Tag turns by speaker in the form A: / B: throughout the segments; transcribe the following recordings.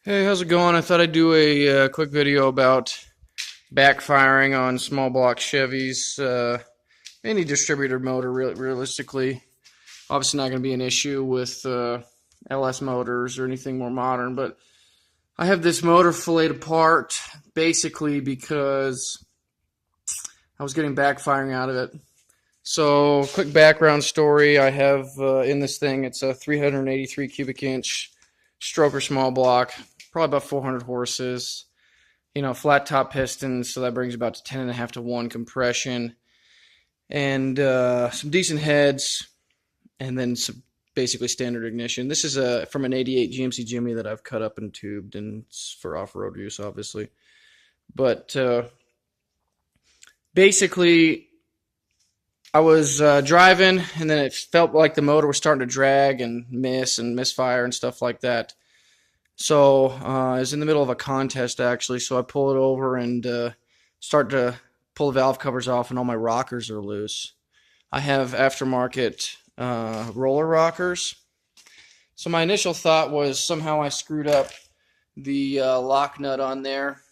A: Hey, how's it going? I thought I'd do a quick video about backfiring on small block Chevys. Any distributor motor, realistically. Obviously, not going to be an issue with LS motors or anything more modern, but I have this motor filleted apart basically because I was getting backfiring out of it. So, quick background story. I have in this thing, it's a 383 cubic inch stroker small block, probably about 400 horses. Flat top pistons, so that brings about to 10.5 to 1 compression, and some decent heads, and then some basically standard ignition. This is from an '88 GMC Jimmy that I've cut up and tubed, and it's for off-road use, obviously. But basically, I was driving, and then it felt like the motor was starting to drag and misfire and stuff like that. So I was in the middle of a contest, actually, so I pull it over and start to pull the valve covers off, and all my rockers are loose. I have aftermarket roller rockers. So my initial thought was somehow I screwed up the lock nut on there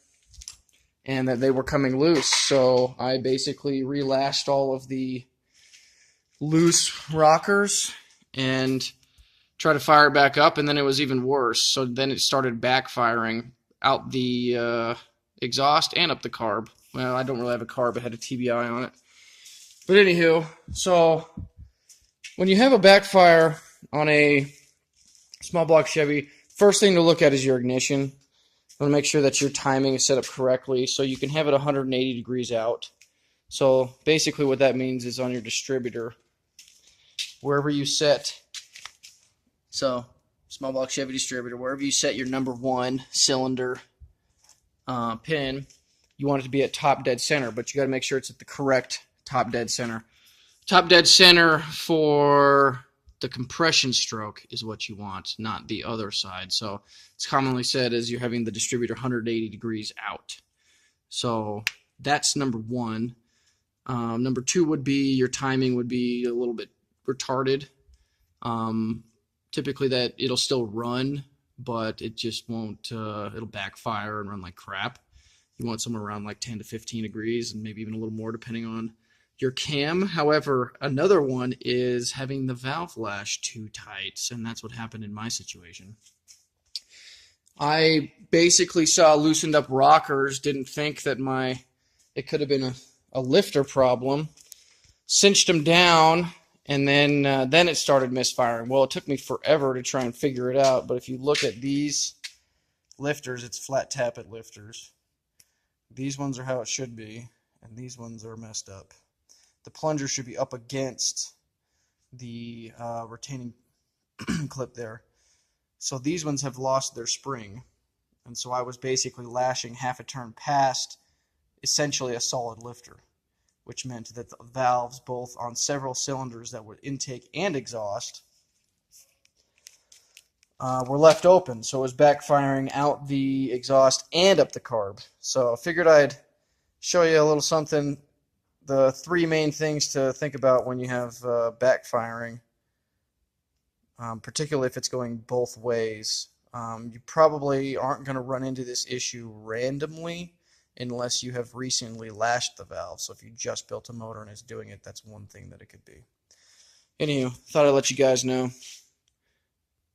A: and that they were coming loose. So I basically relashed all of the loose rockers and tried to fire it back up, and then it was even worse. So then it started backfiring out the exhaust and up the carb. Well, I don't really have a carb. It had a TBI on it. But anywho, so when you have a backfire on a small block Chevy, first thing to look at is your ignition. You want to make sure that your timing is set up correctly so you can have it 180 degrees out. So basically what that means is on your distributor, wherever you set, so small block Chevy distributor, wherever you set your number 1 cylinder pin, you want it to be at top dead center, but you got to make sure it's at the correct top dead center. Top dead center for the compression stroke is what you want, not the other side. So it's commonly said as you're having the distributor 180 degrees out. So that's number 1. Number 2 would be your timing would be a little bit retarded. Typically that it'll still run, but it just won't, it'll backfire and run like crap. You want somewhere around like 10 to 15 degrees and maybe even a little more depending on your cam. However, another one is having the valve lash too tight, and that's what happened in my situation. I basically saw loosened up rockers, didn't think that it could have been a lifter problem, cinched them down, and then it started misfiring. Well, it took me forever to try and figure it out, but if you look at these lifters, it's flat tappet lifters. These ones are how it should be, and these ones are messed up. The plunger should be up against the retaining clip there. So these ones have lost their spring, and so I was basically lashing half a turn past essentially a solid lifter, which meant that the valves, both on several cylinders that were intake and exhaust, were left open. So it was backfiring out the exhaust and up the carb. So I figured I'd show you a little something, the 3 main things to think about when you have backfiring, particularly if it's going both ways. You probably aren't going to run into this issue randomly unless you have recently lashed the valve. So if you just built a motor and it's doing it, that's one thing that it could be. Anywho, thought I'd let you guys know.